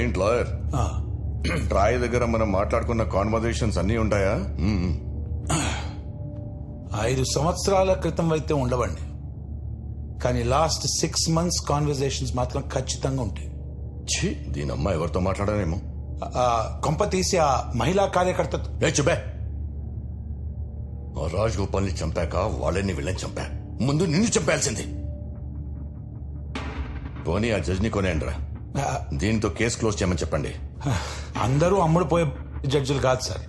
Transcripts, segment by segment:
ఏంటి lawyer Troy దగ్గర మనం మాట్లాడుకున్న కాన్వర్జేషన్స్ అన్నీ ఉంటాయా? 5 సంవత్సరాల క్రితం అయితే ఉండవండి, కానీ లాస్ట్ 6 months కాన్వర్జేషన్స్ మాత్రం ఖచ్చితంగా ఉంటాయి. ఛీ, దీనమ్మ ఎవరితో మాట్లాడానేమో. కొంప తీసి ఆ మహిళా కార్యకర్త చెప్పే రాజ్ గోపాల్ని చంపాక వాళ్ళని వీళ్ళని చంపా, ముందు నిన్ను చంపాల్సింది. పోనీ ఆ జడ్జిని కొనేయండిరా, దీంతో కేసు క్లోజ్ చేయమని చెప్పండి. అందరూ అమ్ముడుపోయే జడ్జిలు కాదు సార్.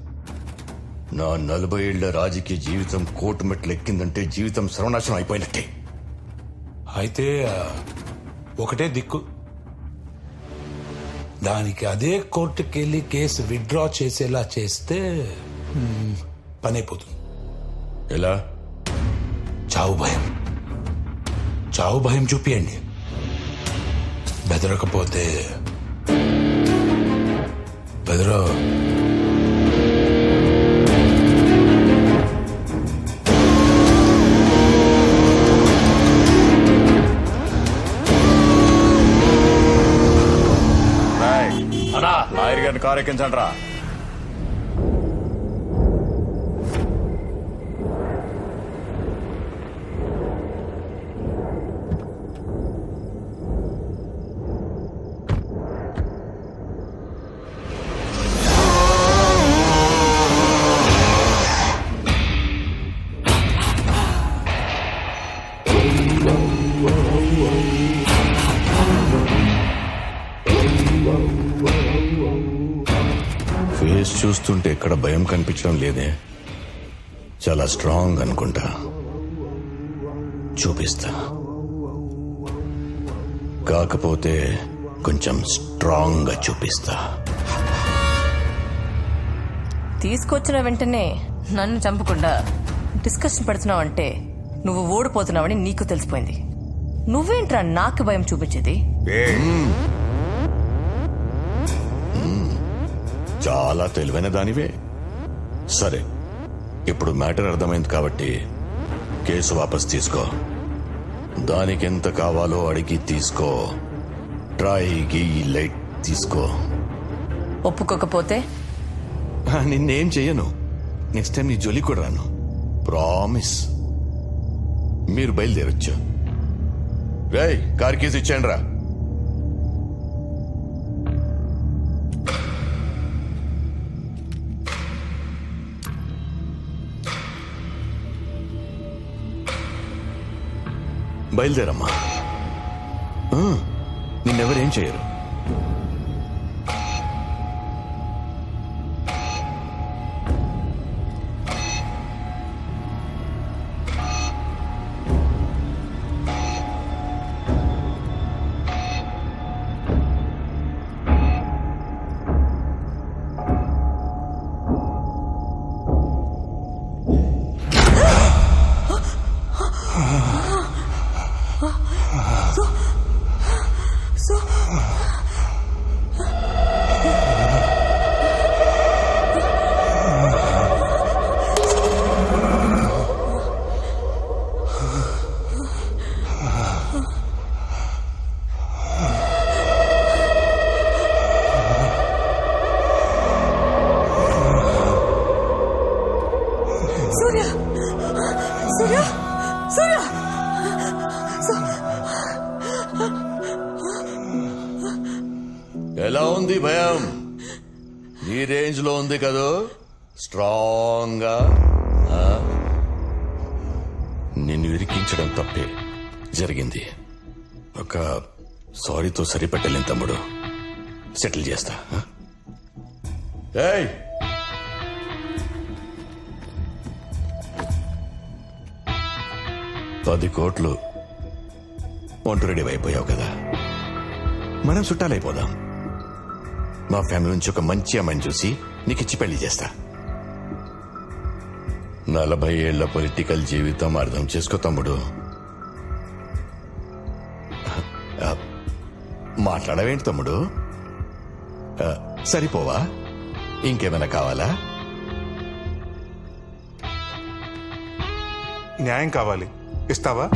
నా 40 ఏళ్ల రాజకీయ జీవితం కోర్టు మెట్లు ఎక్కిందంటే జీవితం సర్వనాశనం అయిపోయినట్టే. అయితే ఒకటే దిక్కు, దానికి అదే కోర్టుకి వెళ్ళి కేసు విత్డ్రా చేసేలా చేస్తే పని అయిపోతుంది. ఎలా? చావు భయం చూపియండి. బెదరకపోతే బెదరో. లాయర్ గారిని కారు ఎక్కించండి రా. ఫేస్ చూస్తుంటే ఎక్కడ భయం కనిపించడం లేదే. చాలా స్ట్రాంగ్ అనుకుంటా. చూపిస్తా, కాకపోతే కొంచెం స్ట్రాంగ్ గా చూపిస్తా. తీసుకొచ్చిన వెంటనే నన్ను చంపకుండా డిస్కషన్ పెడుతున్నావు అంటే నువ్వు ఓడిపోతున్నావని నీకు తెలిసిపోయింది. నువ్వేంట్రా నాకు భయం చూపించేది? చాలా తెలివైన దానివే. సరే, ఇప్పుడు మ్యాటర్ అర్థమైంది కాబట్టి కేసు వాపస్ తీసుకో. దానికి ఎంత కావాలో అడిగి తీసుకో. ట్రైకి ఈ లైట్ తీసుకో. ఒప్పుకోకపోతే నిన్నేం చెయ్యను. నెక్స్ట్ టైం నీ జోలి కూడా రాను. ప్రామిస్. మీరు బయలుదేరొచ్చు. రేయ్, కార్ కేసు ఇచ్చేయండి రా. బయలుదేరమ్మా. నిన్నెవరేం చేయరు. ఎలా ఉంది భయం? ఈ రేంజ్ లో ఉంది కదూ, స్ట్రాంగ్ గా. నిన్ను ఇరికించడం తప్పే జరిగింది. ఒక సారీతో సరిపెట్టలేని తమ్ముడు. సెటిల్ చేస్తా. ఏయ్, $10 కోట్లు వంట రెడీ అయిపోయావు కదా, మనం చుట్టాలైపోదాం. మా ఫ్యామిలీ నుంచి ఒక మంచి అమ్మాయిని చూసి నీకిచ్చి పెళ్లి చేస్తా. 40 ఏళ్ల పొలిటికల్ జీవితం అర్థం చేసుకో తమ్ముడు. మాట్లాడవేంటి తమ్ముడు? సరిపోవా? ఇంకేమైనా కావాలా? న్యాయం కావాలి, ఇస్తావా?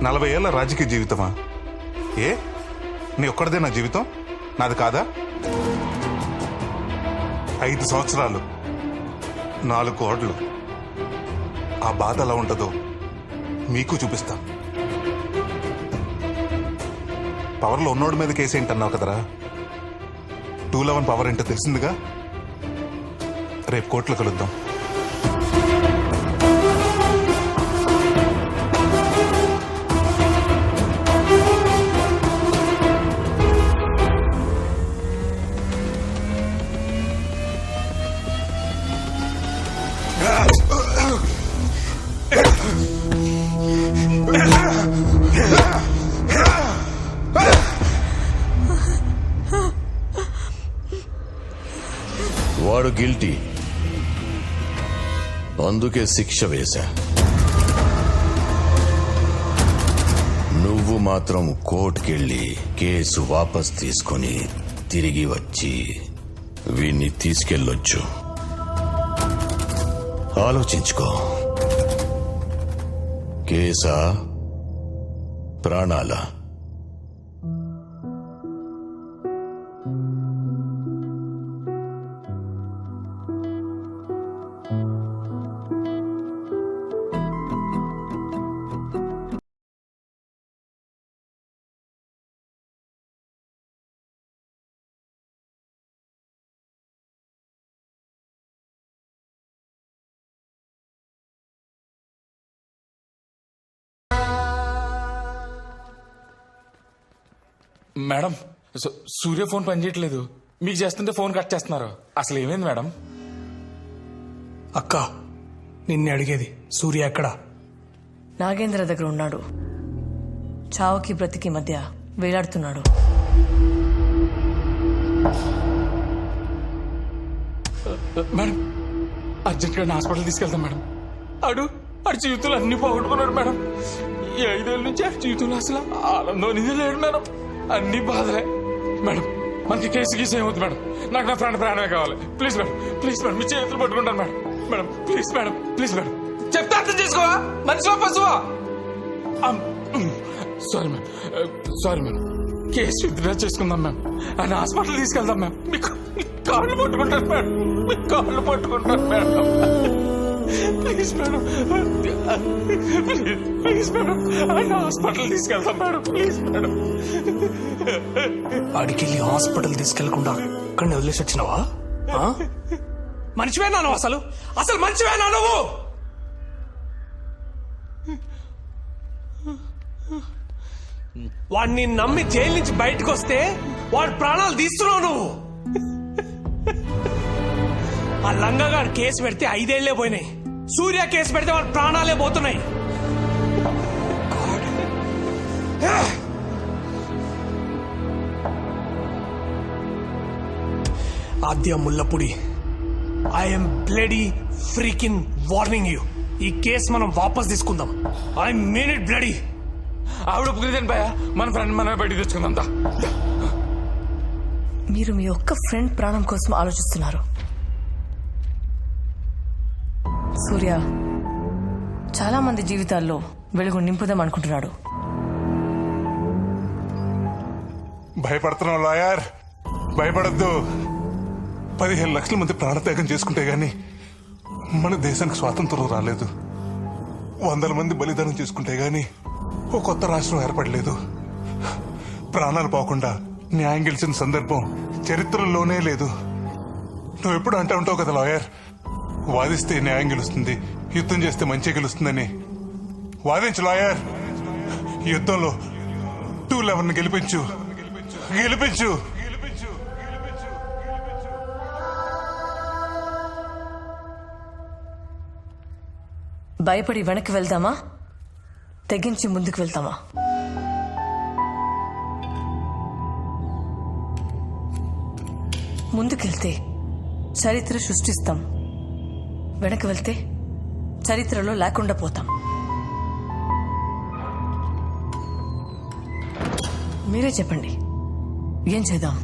40 ఏళ్ల రాజకీయ జీవితమా? నీ ఒక్కడిదే నా జీవితం, నాది కాదా? 5 సంవత్సరాలు, 4 కోట్లు. ఆ బాధ ఎలా ఉంటుందో మీకు చూపిస్తా. పవర్లో ఉన్నోడి మీద కేసు ఏంటన్నావు కదరా, 211 పవర్ ఏంటో తెలిసిందిగా. రేపు కోర్టులో కలుద్దాం. వాడు గిల్టీ, అందుకే శిక్ష వేశా. నువ్వు మాత్రం కోర్టుకెళ్ళి కేసు వాపస్ తీసుకొని తిరిగి వచ్చి వీణ్ణి తీసుకెళ్ళొచ్చు. ఆలోచించుకో. కేసా, ప్రాణాల? మేడం, సూర్య ఫోన్ పనిచేయట్లేదు. మీకు చేస్తుంటే ఫోన్ కట్ చేస్తున్నారు. అసలు ఏమైంది మేడం? అక్క, నిన్నే అడిగేది, సూర్య ఎక్కడా? నాగేంద్ర దగ్గర ఉన్నాడు. చావుకి బ్రతికి మధ్య వేలాడుతున్నాడు. మేడం, అర్జెంట్గా హాస్పిటల్ తీసుకెళ్తాం మేడం. ఆడు జీవితంలో అన్ని పోగొట్టుకున్నాడు మేడం. ఈ 5 ఏళ్ళ నుంచి ఆ జీవితంలో అసలు ఆనందం అనేది లేడు మేడం. అన్ని బాధలే మేడం. మనకి కేసు గీసు ఏమవుతుంది మేడం? నాకు నా ప్రాణమే కావాలి. ప్లీజ్ మేడం, ప్లీజ్ మేడం, మీ చేతులు పట్టుకుంటాను madam. Madam please madam, please madam, చెప్తే అర్థం చేసుకోవా? మనిషివా పశువా? Sorry madam, sorry madam. Case withdraw చేసుకుందాం మ్యామ్. ఆయన హాస్పిటల్ తీసుకెళ్దాం మ్యామ్. మీకు కాళ్ళు పట్టుకుంటాను మేడం, మీకు కాళ్ళు పట్టుకుంటాను madam. Please madam, please madam, ఆయన హాస్పిటల్ తీసుకెళ్తాం మేడం. Please madam. అడికెళ్ళి హాస్పిటల్ తీసుకెళ్లకుండా అక్కడిని వదిలేసి వచ్చినావా? మనిషివేనా నువ్వు? అసలు మనిషివేనా నువ్వు? వాడిని నమ్మి జైలు నుంచి బయటకు వస్తే వాడి ప్రాణాలు తీస్తున్నావు నువ్వు. ఆ లంగగాడు కేసు పెడితే 5 ఏళ్లే పోయినాయి. సూర్య కేసు పెడితే వాడి ప్రాణాలే పోతున్నాయి. Aadya Mullapudi, I'm bloody freaking warning you. ఈ కేసు మనం వాపస్ తీసుకుందాం. I mean it bloody. ఆవిడ ఒప్పుకునేదండి భయ, మన ఫ్రెండ్ మనమే బయటికి తెచ్చుకుందాం. మీరు మీ ఒక్క ఫ్రెండ్ ప్రాణం కోసం ఆలోచిస్తున్నారు. సూర్య చాలా మంది జీవితాల్లో వెలుగు నింపుదాం అనుకుంటున్నాడు. భయపడుతున్నావు లాయర్, భయపడద్దు. 15 లక్షల మంది ప్రాణత్యాగం చేసుకుంటే గాని మన దేశానికి స్వాతంత్రం రాలేదు. 100 మంది బలిదానం చేసుకుంటే గాని ఓ కొత్త రాష్ట్రం ఏర్పడలేదు. ప్రాణాలు పోకుండా న్యాయం గెలిచిన సందర్భం చరిత్రలోనే లేదు. నువ్వు ఎప్పుడు అంటూ ఉంటావు కదా లాయర్, వాదిస్తే న్యాయం గెలుస్తుంది, యుద్ధం చేస్తే మంచి గెలుస్తుందని. వాదించు లాయర్, యుద్ధంలో 211 గెలిపించు, గెలిపించు. భయపడి వెనక్కి వెళ్దామా, తెగించి ముందుకు వెళ్తామా? ముందుకెళ్తే చరిత్ర సృష్టిస్తాం, వెనక్కి వెళ్తే చరిత్రలో లేకుండా పోతాం. మీరే చెప్పండి, ఏం చేద్దాం?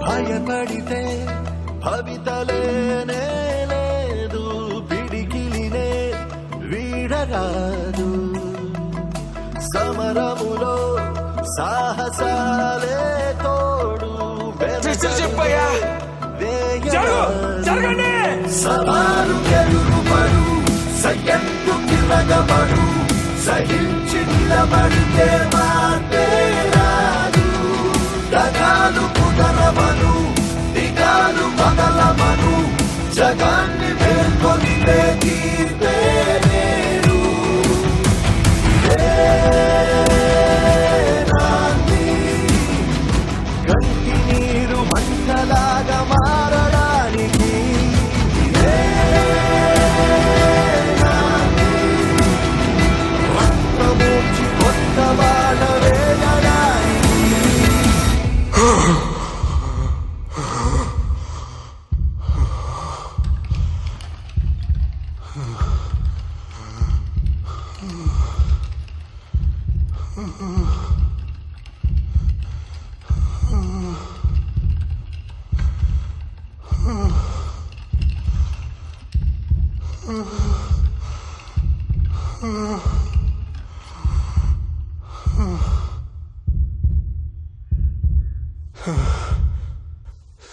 భయపడితే భవితలేనే లేదు, పిడికిలినే వీడరాదు. సమరములో సాహసాలే తోడు, చెప్పయ్యా జరగండి. సవాలు ఎదురుపడు, సయ్యత్తు కిరగబడు, సహించి నిలబడితే మాటే రాదు. దగాలు కుదరవను, దిగాలు పగలవను, జగాన్ని మేల్కొనితే తీర్పే లేరు. కంటి నీరు మంటలాగా మారడానికి రక్తమూర్చి కొత్త బాట వేయడానికి.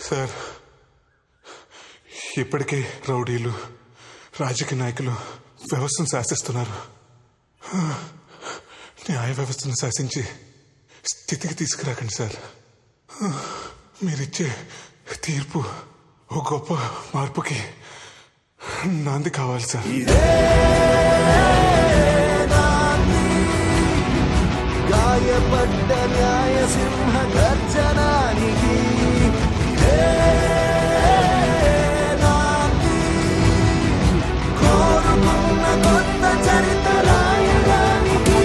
సార్, ఇప్పటికే రౌడీలు, రాజకీయ నాయకులు వ్యవస్థను శాసిస్తున్నారు. న్యాయ వ్యవస్థను శాసించి స్థితికి తీసుకురాకండి సార్. మీరిచ్చే తీర్పు ఓ గొప్ప మార్పుకి నాంది కావాలి సార్. గాయపడ్డ న్యాయ సింహ గర్జనానికి కోరుకున్న కొత్త చరిత్ర రాయడానికి.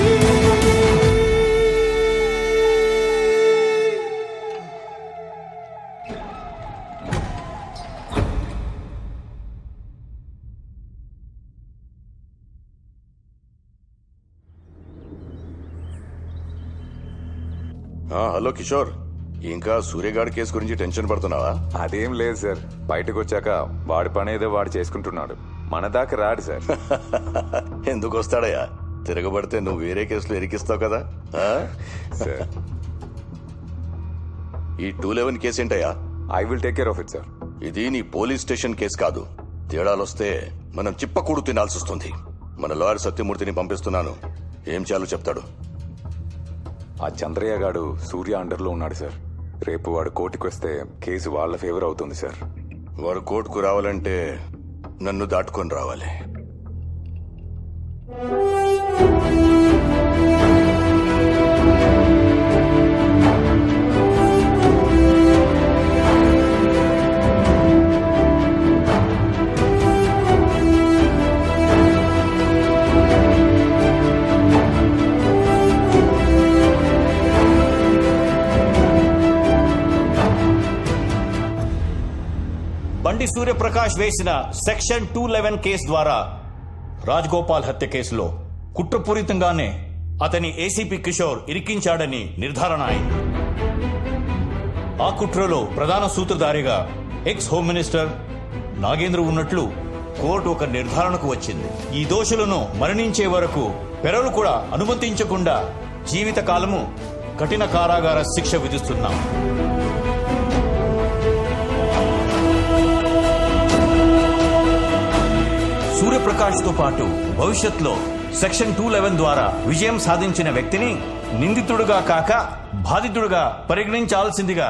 హలో కిషోర్, ఇంకా సూర్యగాడి కేసు గురించి టెన్షన్ పడుతున్నావా? అదేం లేదు సార్, బయటకు వచ్చాక వాడి పని ఏదో వాడు చేసుకుంటున్నాడు, మన దాకా రాడు సార్. ఎందుకు వస్తాడయ్యా? తిరగబడితే నువ్వు వేరే కేసులో ఇరికిస్తావు కదా. సార్, ఈ 211 కేసు ఏంటయ్యా? I will take care of it sir. ఇది నీ పోలీస్ స్టేషన్ కేసు కాదు. తేడాలొస్తే మనం చిప్పకూడు తినాల్సి వస్తుంది. మన లాయర్ సత్యమూర్తిని పంపిస్తున్నాను, ఏం చేయాలో చెప్తాడు. ఆ చంద్రయ్య గాడు సూర్య అండర్లో ఉన్నాడు సార్. రేపు వాడు కోర్టుకు వస్తే కేసు వాళ్ళ ఫేవర్ అవుతుంది సార్. వారు కోర్టుకు రావాలంటే నన్ను దాటుకొని రావాలి. బండి సూర్యప్రకాష్ వేసిన సెక్షన్ 211 కేసు ద్వారా రాజ్గోపాల్ హత్య కేసులో కుట్రపూరితంగానే అతని ఏసీపీ కిషోర్ ఇరికించాడని నిర్ధారణ అయింది. ఆ కుట్రలో ప్రధాన సూత్రధారిగా ఎక్స్ హోమ్ మినిస్టర్ నాగేంద్ర ఉన్నట్లు కోర్టు ఒక నిర్ధారణకు వచ్చింది. ఈ దోషులను మరణించే వరకు పెరలు కూడా అనుమతించకుండా జీవితకాలము కఠిన కారాగార శిక్ష విధిస్తున్నాం. సూర్యప్రకాష్ తో పాటు భవిష్యత్తులో సెక్షన్ 211 ద్వారా విజయం సాధించిన వ్యక్తిని నిందితుడుగా కాక బాధితుడుగా పరిగణించాల్సిందిగా